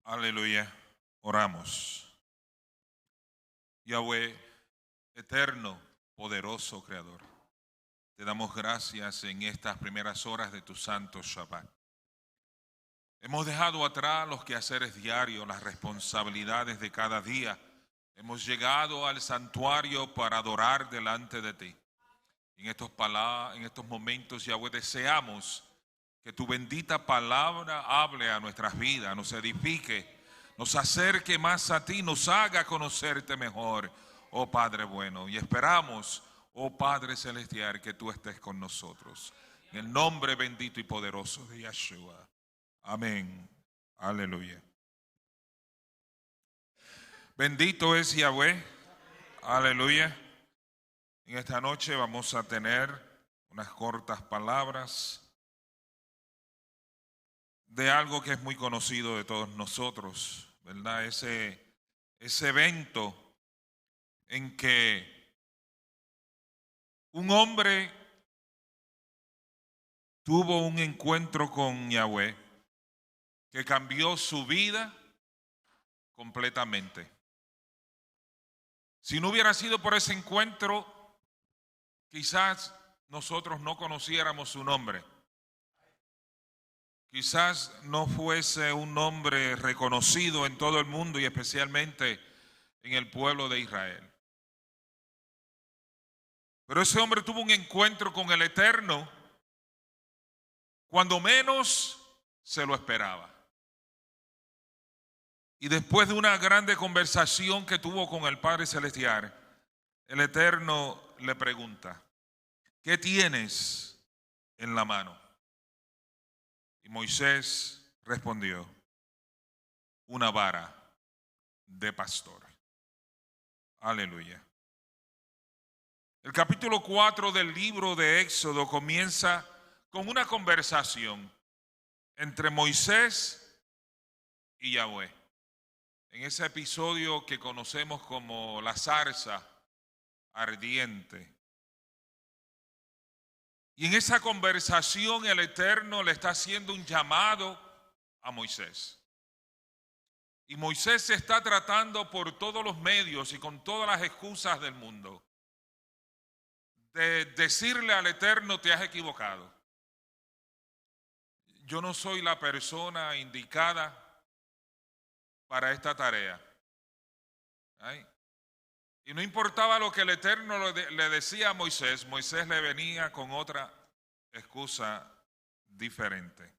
Aleluya. Oramos. Yahweh, eterno, poderoso Creador, te damos gracias en estas primeras horas de tu santo Shabbat. Hemos dejado atrás los quehaceres diarios, las responsabilidades de cada día. Hemos llegado al santuario para adorar delante de ti. En estos momentos, Yahweh, deseamos que tu bendita palabra hable a nuestras vidas, nos edifique, nos acerque más a ti, nos haga conocerte mejor, oh Padre bueno. Y esperamos, oh Padre celestial, que tú estés con nosotros. En el nombre bendito y poderoso de Yeshua. Amén. Aleluya. Bendito es Yahweh. Aleluya. En esta noche vamos a tener unas cortas palabras de algo que es muy conocido de todos nosotros, ¿verdad? Ese evento en que un hombre tuvo un encuentro con Yahweh que cambió su vida completamente. Si no hubiera sido por ese encuentro, quizás nosotros no conociéramos su nombre. Quizás no fuese un nombre reconocido en todo el mundo y especialmente en el pueblo de Israel. Pero ese hombre tuvo un encuentro con el Eterno cuando menos se lo esperaba. Y después de una grande conversación que tuvo con el Padre Celestial, el Eterno le pregunta: ¿qué tienes en la mano? Y Moisés respondió: una vara de pastor. Aleluya. El capítulo 4 del libro de Éxodo comienza con una conversación entre Moisés y Yahweh. En ese episodio que conocemos como la zarza ardiente. Y en esa conversación el Eterno le está haciendo un llamado a Moisés. Y Moisés está tratando por todos los medios y con todas las excusas del mundo de decirle al Eterno: te has equivocado. Yo no soy la persona indicada para esta tarea. ¿Ay? Y no importaba lo que el Eterno le decía a Moisés, Moisés le venía con otra excusa diferente.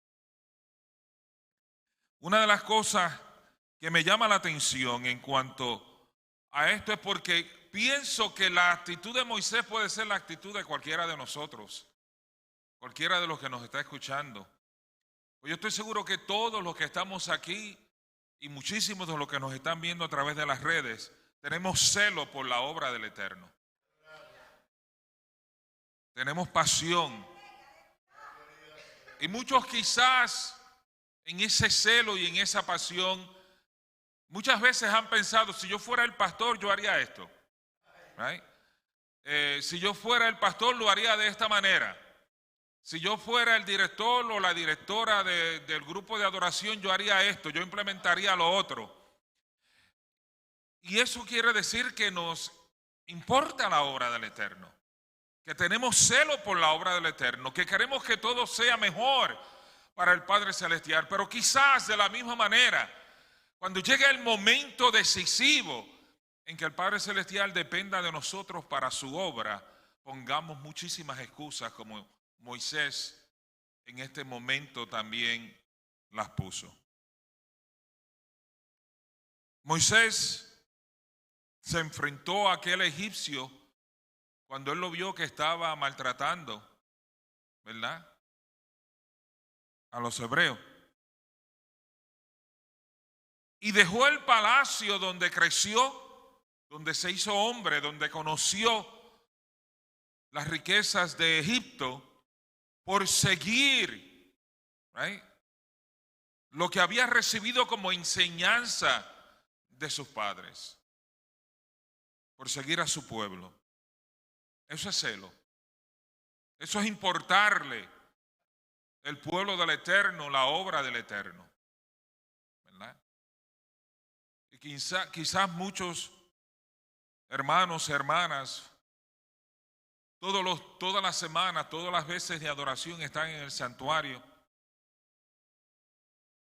Una de las cosas que me llama la atención en cuanto a esto es porque pienso que la actitud de Moisés puede ser la actitud de cualquiera de nosotros, cualquiera de los que nos está escuchando. Pues yo estoy seguro que todos los que estamos aquí y muchísimos de los que nos están viendo a través de las redes tenemos celo por la obra del Eterno. Tenemos pasión. Y muchos quizás en ese celo y en esa pasión muchas veces han pensado: si yo fuera el pastor, yo haría esto. Right? Si yo fuera el pastor, lo haría de esta manera. Si yo fuera el director o la directora del grupo de adoración, yo haría esto, yo implementaría lo otro. Y eso quiere decir que nos importa la obra del Eterno, que tenemos celo por la obra del Eterno, que queremos que todo sea mejor para el Padre Celestial. Pero quizás de la misma manera, cuando llegue el momento decisivo en que el Padre Celestial dependa de nosotros para su obra, pongamos muchísimas excusas como Moisés en este momento también las puso. Moisés se enfrentó a aquel egipcio cuando él lo vio que estaba maltratando, ¿verdad?, a los hebreos. Y dejó el palacio donde creció, donde se hizo hombre, donde conoció las riquezas de Egipto, por seguir, right, lo que había recibido como enseñanza de sus padres, por seguir a su pueblo. Eso es celo. Eso es importarle el pueblo del Eterno, la obra del Eterno, ¿verdad? Y quizás muchos hermanos, hermanas, todas las semanas, todas las veces de adoración están en el santuario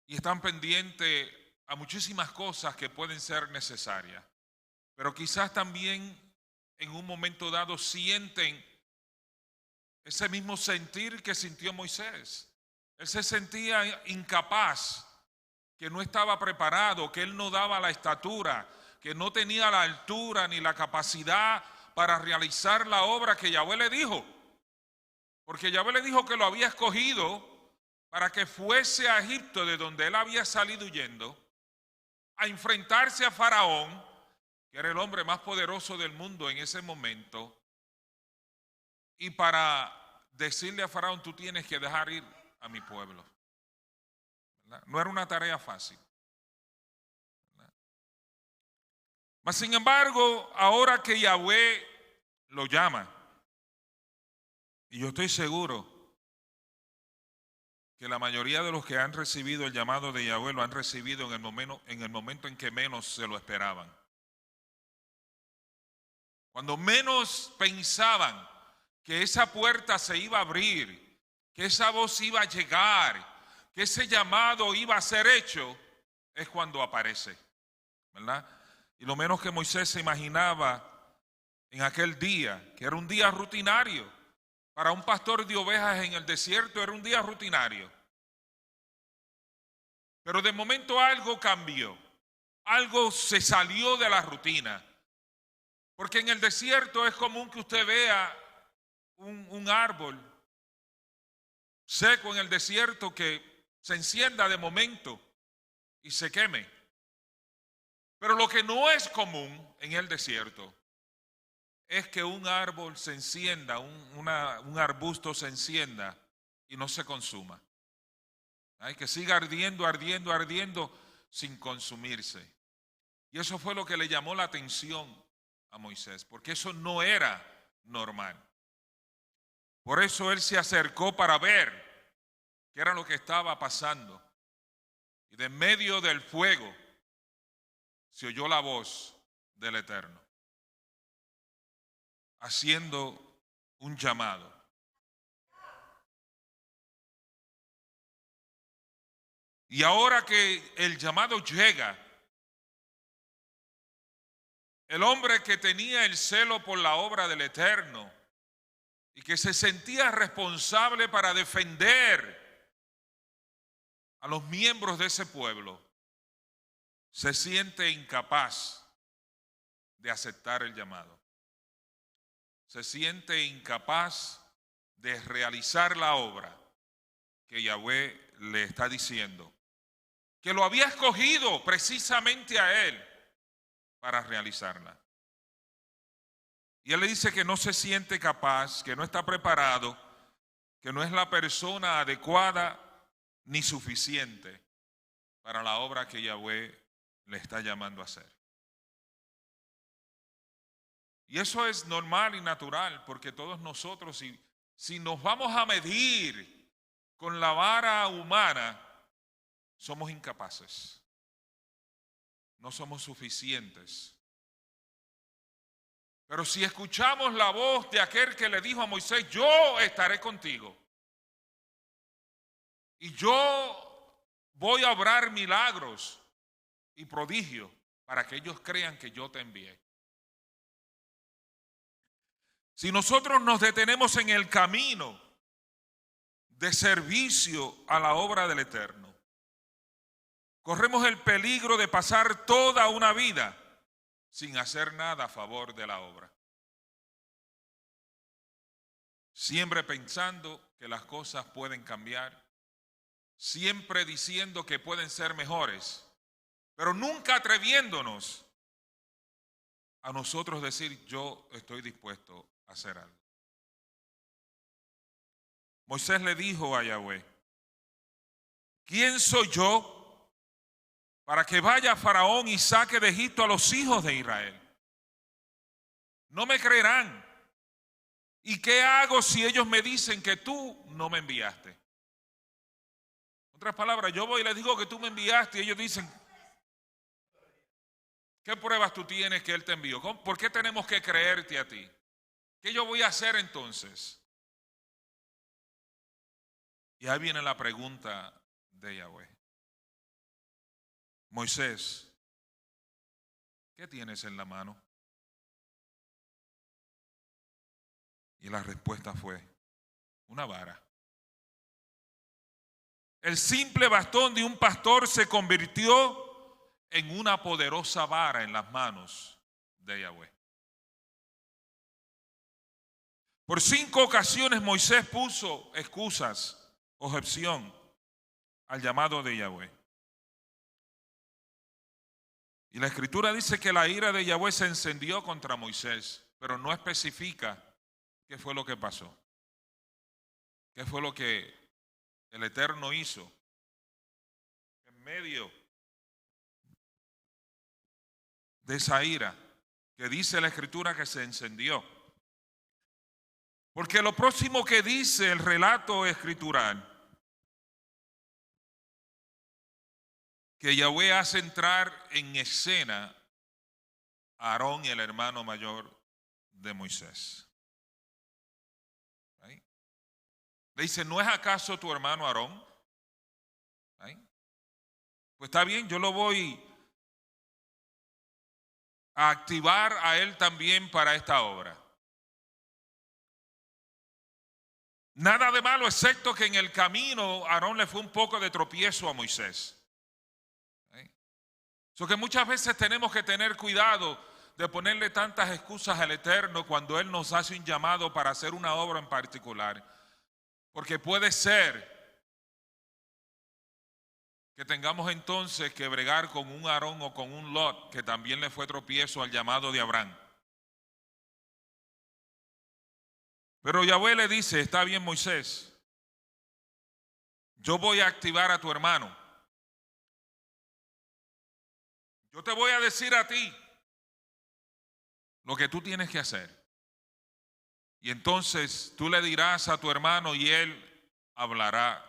y están pendientes a muchísimas cosas que pueden ser necesarias. Pero quizás también en un momento dado sienten ese mismo sentir que sintió Moisés. Él se sentía incapaz, que no estaba preparado, que él no daba la estatura, que no tenía la altura ni la capacidad para realizar la obra que Yahweh le dijo. Porque Yahweh le dijo que lo había escogido para que fuese a Egipto, de donde él había salido huyendo, a enfrentarse a Faraón, que era el hombre más poderoso del mundo en ese momento, y para decirle a Faraón: tú tienes que dejar ir a mi pueblo. ¿Verdad? No era una tarea fácil. ¿Verdad? Mas sin embargo, ahora que Yahweh lo llama, y yo estoy seguro que la mayoría de los que han recibido el llamado de Yahweh lo han recibido en el momento en que menos se lo esperaban. Cuando menos pensaban que esa puerta se iba a abrir, que esa voz iba a llegar, que ese llamado iba a ser hecho, es cuando aparece, ¿verdad? Y lo menos que Moisés se imaginaba en aquel día, que era un día rutinario. Para un pastor de ovejas en el desierto era un día rutinario. Pero de momento algo cambió, algo se salió de la rutina. Porque en el desierto es común que usted vea un árbol seco en el desierto que se encienda de momento y se queme. Pero lo que no es común en el desierto es que un árbol se encienda, un arbusto se encienda y no se consuma. Hay que siga ardiendo, ardiendo, ardiendo sin consumirse. Y eso fue lo que le llamó la atención a Moisés, porque eso no era normal. Por eso él se acercó para ver qué era lo que estaba pasando. Y de en medio del fuego se oyó la voz del Eterno, haciendo un llamado. Y ahora que el llamado llega, el hombre que tenía el celo por la obra del Eterno y que se sentía responsable para defender a los miembros de ese pueblo, se siente incapaz de aceptar el llamado. Se siente incapaz de realizar la obra que Yahweh le está diciendo, que lo había escogido precisamente a él para realizarla. Y él le dice que no se siente capaz, que no está preparado, que no es la persona adecuada ni suficiente para la obra que Yahweh le está llamando a hacer. Y eso es normal y natural, porque todos nosotros, si nos vamos a medir con la vara humana, somos incapaces. No somos suficientes. Pero si escuchamos la voz de aquel que le dijo a Moisés: yo estaré contigo, y yo voy a obrar milagros y prodigios para que ellos crean que yo te envié. Si nosotros nos detenemos en el camino de servicio a la obra del Eterno, corremos el peligro de pasar toda una vida sin hacer nada a favor de la obra. Siempre pensando que las cosas pueden cambiar, siempre diciendo que pueden ser mejores, pero nunca atreviéndonos a nosotros decir: yo estoy dispuesto a hacer algo. Moisés le dijo a Yahweh: ¿quién soy yo para que vaya a Faraón y saque de Egipto a los hijos de Israel? No me creerán. ¿Y qué hago si ellos me dicen que tú no me enviaste? En otras palabras, yo voy y les digo que tú me enviaste y ellos dicen: ¿Qué pruebas tú tienes que Él te envió? ¿Por qué tenemos que creerte a ti? ¿Qué yo voy a hacer entonces? Y ahí viene la pregunta de Yahweh. Moisés, ¿qué tienes en la mano? Y la respuesta fue, una vara. El simple bastón de un pastor se convirtió en una poderosa vara en las manos de Yahweh. Por 5 ocasiones Moisés puso excusas, objeción al llamado de Yahweh. Y la Escritura dice que la ira de Yahweh se encendió contra Moisés, pero no especifica qué fue lo que pasó. ¿Qué fue lo que el Eterno hizo en medio de esa ira que dice la Escritura que se encendió? Porque lo próximo que dice el relato escritural, que Yahweh hace entrar en escena a Aarón y el hermano mayor de Moisés. ¿Ahí? Le dice, ¿no es acaso tu hermano Aarón? ¿Ahí? Pues está bien, yo lo voy a activar a él también para esta obra. Nada de malo, excepto que en el camino Aarón le fue un poco de tropiezo a Moisés. Eso que muchas veces tenemos que tener cuidado de ponerle tantas excusas al Eterno cuando Él nos hace un llamado para hacer una obra en particular. Porque puede ser que tengamos entonces que bregar con un Aarón o con un Lot que también le fue tropiezo al llamado de Abraham. Pero Yahweh le dice, está bien Moisés, yo voy a activar a tu hermano. Yo te voy a decir a ti lo que tú tienes que hacer. Y entonces tú le dirás a tu hermano y él hablará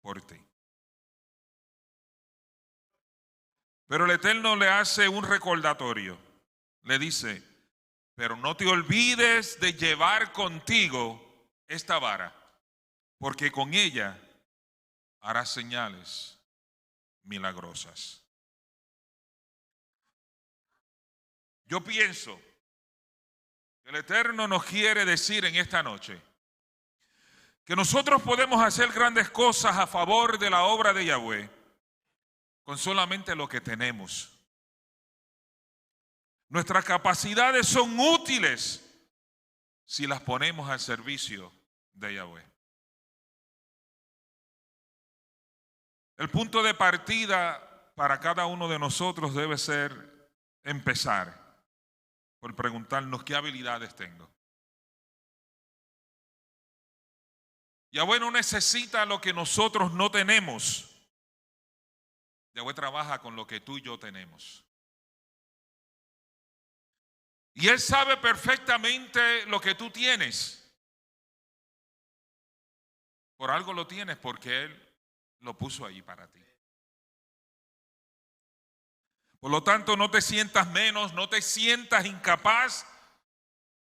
por ti. Pero el Eterno le hace un recordatorio. Le dice, pero no te olvides de llevar contigo esta vara, porque con ella harás señales milagrosas. Yo pienso que el Eterno nos quiere decir en esta noche que nosotros podemos hacer grandes cosas a favor de la obra de Yahweh con solamente lo que tenemos. Nuestras capacidades son útiles si las ponemos al servicio de Yahweh. El punto de partida para cada uno de nosotros debe ser empezar por preguntarnos qué habilidades tengo. Yahweh no necesita lo que nosotros no tenemos. Yahweh trabaja con lo que tú y yo tenemos. Y Él sabe perfectamente lo que tú tienes. Por algo lo tienes porque Él lo puso ahí para ti. Por lo tanto, no te sientas menos, no te sientas incapaz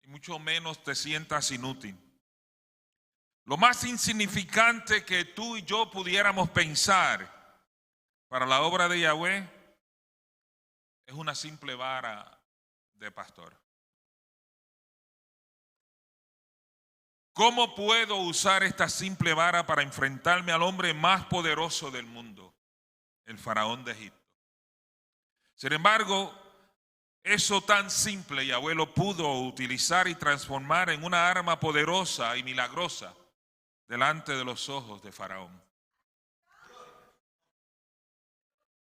y mucho menos te sientas inútil. Lo más insignificante que tú y yo pudiéramos pensar para la obra de Yahweh es una simple vara de pastor. ¿Cómo puedo usar esta simple vara para enfrentarme al hombre más poderoso del mundo, el faraón de Egipto? Sin embargo, eso tan simple Yahweh lo pudo utilizar y transformar en una arma poderosa y milagrosa delante de los ojos de Faraón.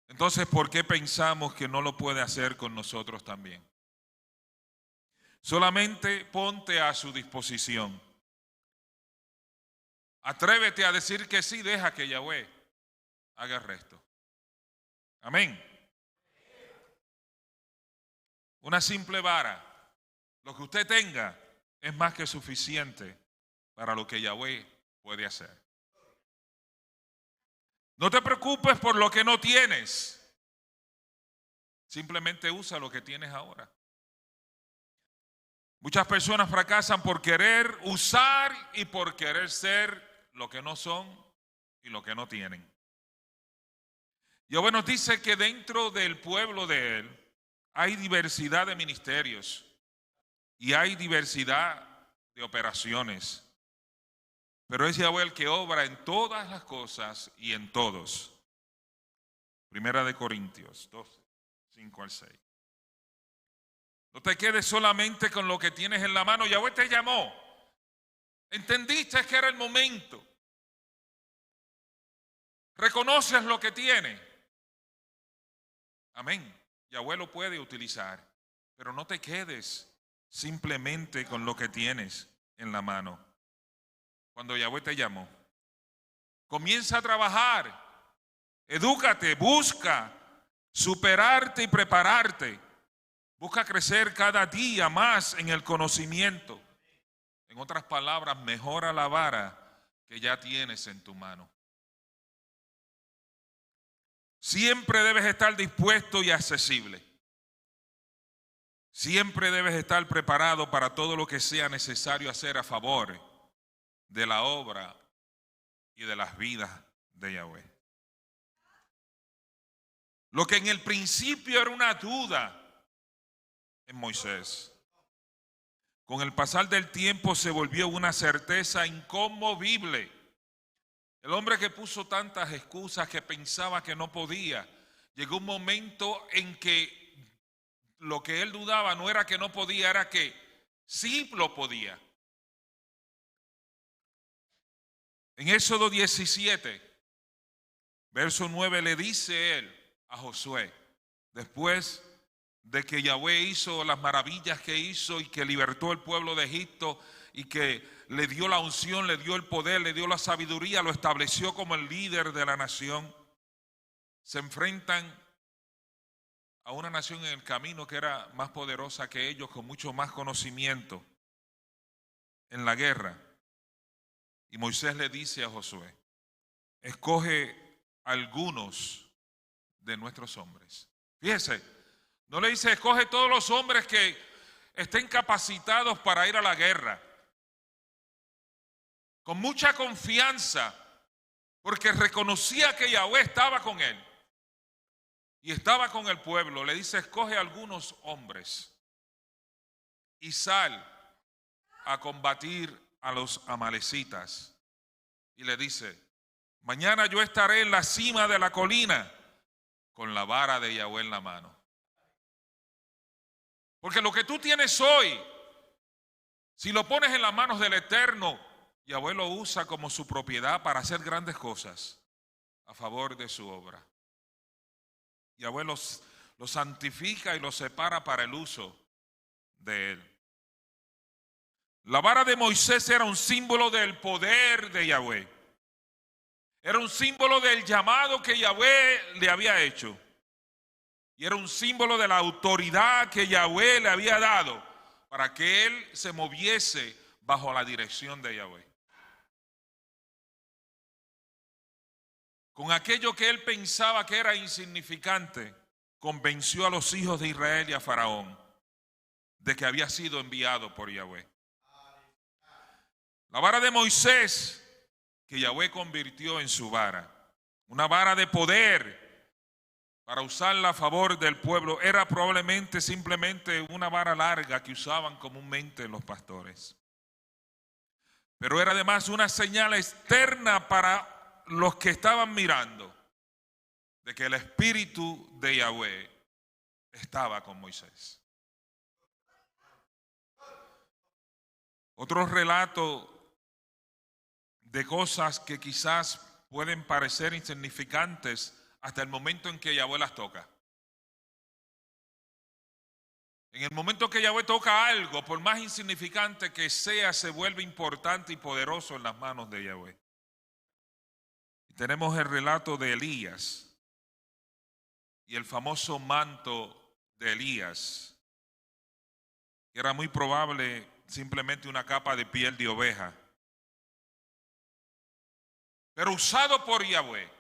Entonces, ¿por qué pensamos que no lo puede hacer con nosotros también? Solamente ponte a su disposición. Atrévete a decir que sí, deja que Yahweh haga el resto. Amén. Una simple vara, lo que usted tenga es más que suficiente para lo que Yahweh puede hacer. No te preocupes por lo que no tienes. Simplemente usa lo que tienes ahora. Muchas personas fracasan por querer usar y por querer ser lo que no son y lo que no tienen. Yahweh nos dice que dentro del pueblo de Él hay diversidad de ministerios y hay diversidad de operaciones. Pero es Yahweh el que obra en todas las cosas y en todos. Primera de Corintios 12, 5 al 6. No te quedes solamente con lo que tienes en la mano. Yahweh te llamó. Entendiste que era el momento. Reconoces lo que tiene. Amén. Yahweh lo puede utilizar. Pero no te quedes simplemente con lo que tienes en la mano. Cuando Yahweh te llamó, comienza a trabajar. Edúcate, busca superarte y prepararte. Busca crecer cada día más en el conocimiento. En otras palabras, mejora la vara que ya tienes en tu mano. Siempre debes estar dispuesto y accesible. Siempre debes estar preparado para todo lo que sea necesario hacer a favor de la obra y de las vidas de Yahweh. Lo que en el principio era una duda en Moisés, con el pasar del tiempo se volvió una certeza inconmovible. El hombre que puso tantas excusas, que pensaba que no podía, llegó un momento en que lo que él dudaba no era que no podía, era que sí lo podía. En Éxodo 17, verso 9, le dice él a Josué, después de que Yahweh hizo las maravillas que hizo y que libertó el pueblo de Egipto y que le dio la unción, le dio el poder, le dio la sabiduría, lo estableció como el líder de la nación, se enfrentan a una nación en el camino que era más poderosa que ellos, con mucho más conocimiento en la guerra. Y Moisés le dice a Josué, escoge algunos de nuestros hombres. Fíjese, no le dice escoge todos los hombres que estén capacitados para ir a la guerra. Con mucha confianza, porque reconocía que Yahweh estaba con él y estaba con el pueblo. Le dice escoge algunos hombres y sal a combatir a los amalecitas. Y le dice, mañana yo estaré en la cima de la colina con la vara de Yahweh en la mano. Porque lo que tú tienes hoy, si lo pones en las manos del Eterno, Yahweh lo usa como su propiedad para hacer grandes cosas a favor de su obra. Yahweh los santifica y los separa para el uso de él. La vara de Moisés era un símbolo del poder de Yahweh. Era un símbolo del llamado que Yahweh le había hecho. Y era un símbolo de la autoridad que Yahweh le había dado para que él se moviese bajo la dirección de Yahweh. Con aquello que él pensaba que era insignificante, convenció a los hijos de Israel y a Faraón de que había sido enviado por Yahweh. La vara de Moisés, que Yahweh convirtió en su vara, una vara de poder para usarla a favor del pueblo, era probablemente simplemente una vara larga que usaban comúnmente los pastores. Pero era además una señal externa para los que estaban mirando de que el espíritu de Yahweh estaba con Moisés. Otro relato de cosas que quizás pueden parecer insignificantes hasta el momento en que Yahweh las toca. En el momento que Yahweh toca algo, por más insignificante que sea, se vuelve importante y poderoso en las manos de Yahweh. Y tenemos el relato de Elías y el famoso manto de Elías, que era muy probable simplemente una capa de piel de oveja, pero usado por Yahweh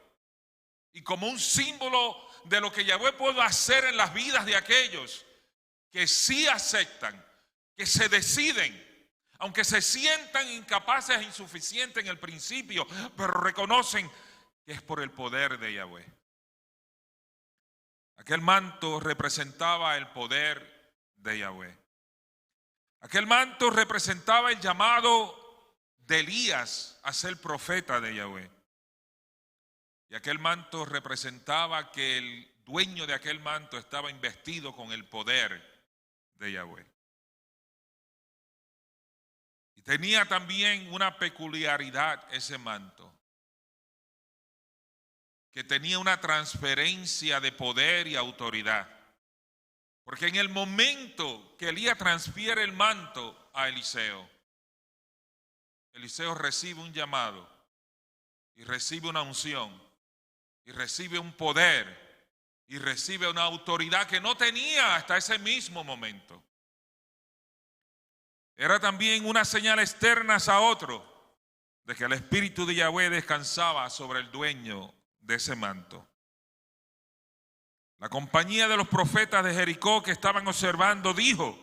y como un símbolo de lo que Yahweh puede hacer en las vidas de aquellos que sí aceptan, que se deciden, aunque se sientan incapaces e insuficientes en el principio, pero reconocen que es por el poder de Yahweh. Aquel manto representaba el poder de Yahweh. Aquel manto representaba el llamado de Elías a ser profeta de Yahweh. Y aquel manto representaba que el dueño de aquel manto estaba investido con el poder de Yahweh. Y tenía también una peculiaridad ese manto, que tenía una transferencia de poder y autoridad. Porque en el momento que Elías transfiere el manto a Eliseo, Eliseo recibe un llamado y recibe una unción y recibe un poder y recibe una autoridad que no tenía hasta ese mismo momento. Era también una señal externa a otro de que el Espíritu de Yahweh descansaba sobre el dueño de ese manto. La compañía de los profetas de Jericó que estaban observando dijo: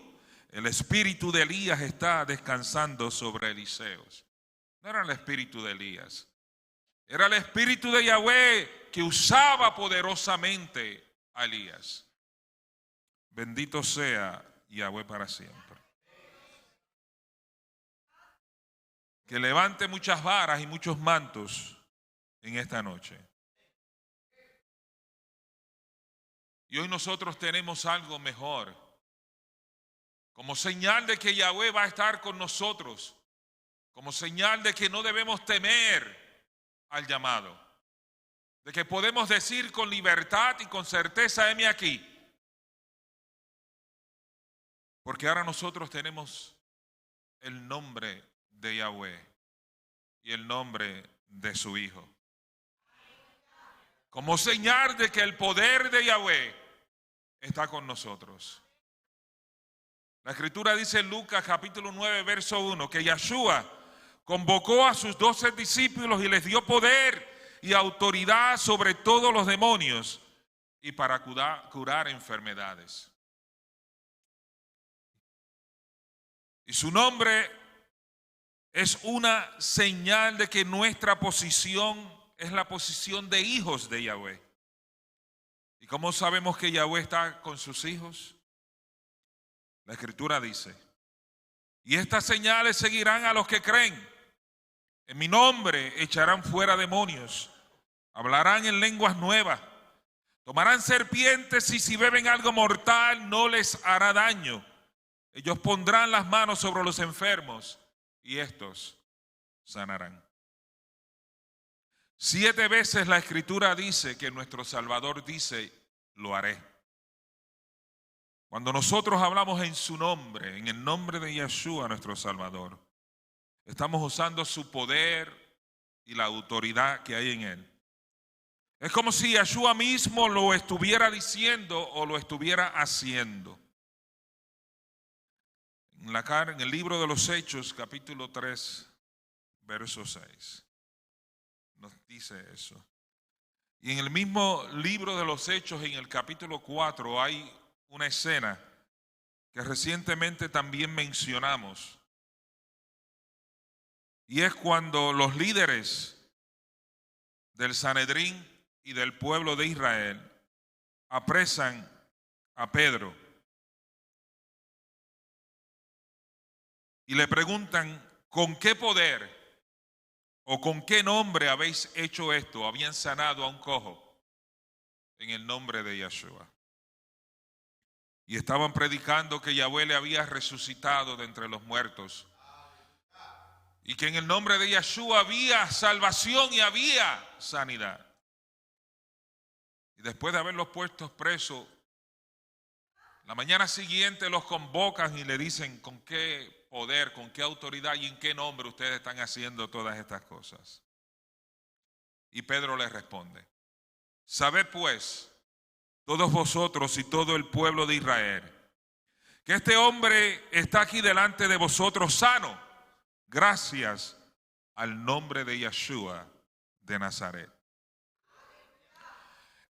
el espíritu de Elías está descansando sobre Eliseo. No era el espíritu de Elías, era el espíritu de Yahweh que usaba poderosamente a Elías. Bendito sea Yahweh para siempre. Que levante muchas varas y muchos mantos en esta noche. Y hoy nosotros tenemos algo mejor, como señal de que Yahweh va a estar con nosotros, como señal de que no debemos temer al llamado, de que podemos decir con libertad y con certeza: heme aquí. Porque ahora nosotros tenemos el nombre de Yahweh y el nombre de su Hijo, como señal de que el poder de Yahweh está con nosotros. La Escritura dice en Lucas capítulo 9 verso 1 que Yahshua convocó a sus 12 discípulos y les dio poder y autoridad sobre todos los demonios y para curar enfermedades. Y su nombre es una señal de que nuestra posición es la posición de hijos de Yahweh. ¿Y cómo sabemos que Yahweh está con sus hijos? La Escritura dice: y estas señales seguirán a los que creen. En mi nombre echarán fuera demonios, hablarán en lenguas nuevas, tomarán serpientes y si beben algo mortal no les hará daño. Ellos pondrán las manos sobre los enfermos y estos sanarán. 7 veces la Escritura dice que nuestro Salvador dice: lo haré. Cuando nosotros hablamos en su nombre, en el nombre de Yahshua nuestro Salvador, estamos usando su poder y la autoridad que hay en él. Es como si Yahshua mismo lo estuviera diciendo o lo estuviera haciendo. En el libro de los Hechos, capítulo 3, verso 6, nos dice eso. Y en el mismo libro de los Hechos, en el capítulo 4, hay una escena que recientemente también mencionamos. Y es cuando los líderes del Sanedrín y del pueblo de Israel apresan a Pedro y le preguntan: ¿con qué poder o con qué nombre habéis hecho esto? Habían sanado a un cojo en el nombre de Yahshua. Y estaban predicando que Yahweh le había resucitado de entre los muertos. Y que en el nombre de Yahshua había salvación y había sanidad. Y después de haberlos puesto presos, la mañana siguiente los convocan y le dicen: ¿con qué poder, con qué autoridad y en qué nombre ustedes están haciendo todas estas cosas? Y Pedro les responde: sabed pues, todos vosotros y todo el pueblo de Israel, que este hombre está aquí delante de vosotros sano, gracias al nombre de Yahshua de Nazaret.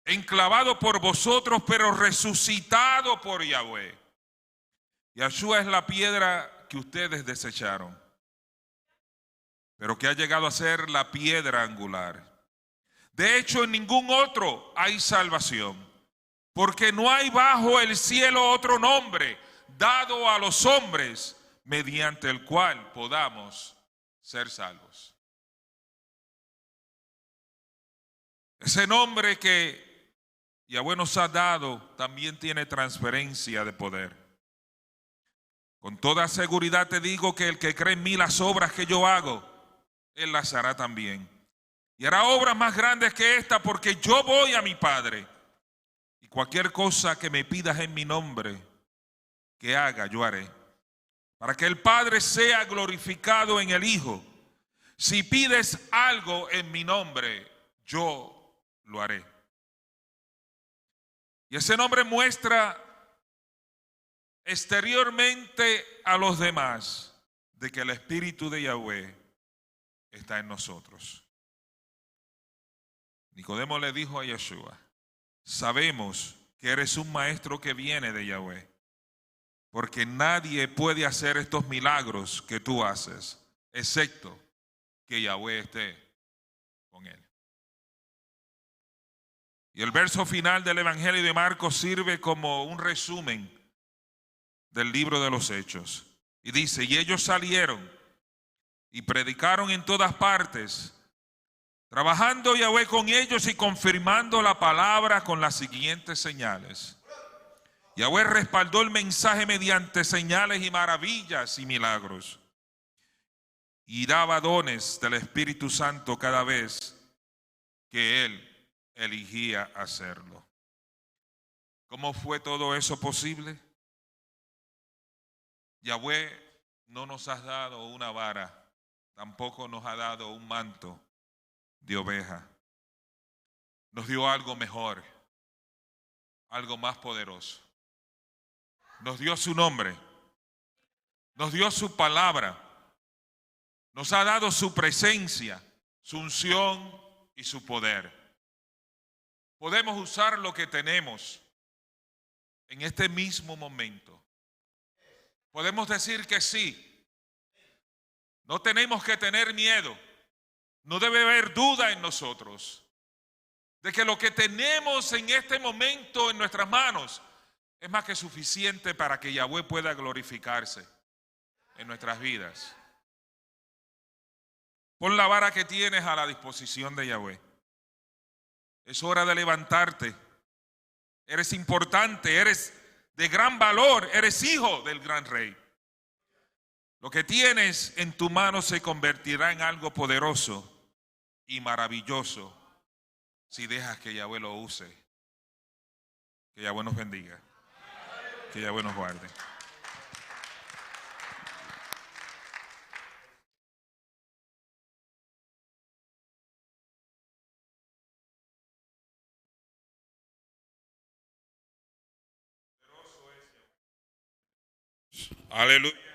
enclavado por vosotros, pero resucitado por Yahweh. Yahshua es la piedra que ustedes desecharon, pero que ha llegado a ser la piedra angular. De hecho, en ningún otro hay salvación, porque no hay bajo el cielo otro nombre dado a los hombres mediante el cual podamos ser salvos. Ese nombre que Yahweh nos ha dado también tiene transferencia de poder. Con toda seguridad te digo que el que cree en mí, las obras que yo hago, él las hará también. Y hará obras más grandes que esta, porque yo voy a mi Padre. Y cualquier cosa que me pidas en mi nombre, que haga, yo haré. Para que el Padre sea glorificado en el Hijo. Si pides algo en mi nombre, yo lo haré. Y ese nombre muestra exteriormente a los demás de que el Espíritu de Yahweh está en nosotros. Nicodemo le dijo a Yeshua: sabemos que eres un maestro que viene de Yahweh, porque nadie puede hacer estos milagros que tú haces, excepto que Yahweh esté con él. Y el verso final del Evangelio de Marcos sirve como un resumen del libro de los Hechos. Y dice: y ellos salieron y predicaron en todas partes, trabajando Yahweh con ellos y confirmando la palabra con las siguientes señales. Yahweh respaldó el mensaje mediante señales y maravillas y milagros, y daba dones del Espíritu Santo cada vez que él eligía hacerlo. ¿Cómo fue todo eso posible? Yahweh no nos ha dado una vara, tampoco nos ha dado un manto de oveja. Nos dio algo mejor, algo más poderoso. Nos dio su nombre, nos dio su palabra, nos ha dado su presencia, su unción y su poder. Podemos usar lo que tenemos en este mismo momento. Podemos decir que sí. No tenemos que tener miedo. No debe haber duda en nosotros de que lo que tenemos en este momento en nuestras manos es más que suficiente para que Yahweh pueda glorificarse en nuestras vidas. Pon la vara que tienes a la disposición de Yahweh. Es hora de levantarte. Eres importante, eres de gran valor, eres hijo del gran rey. Lo que tienes en tu mano se convertirá en algo poderoso y maravilloso si dejas que Yahweh lo use. Que Yahweh nos bendiga. Que Yahweh nos guarde. Aleluya.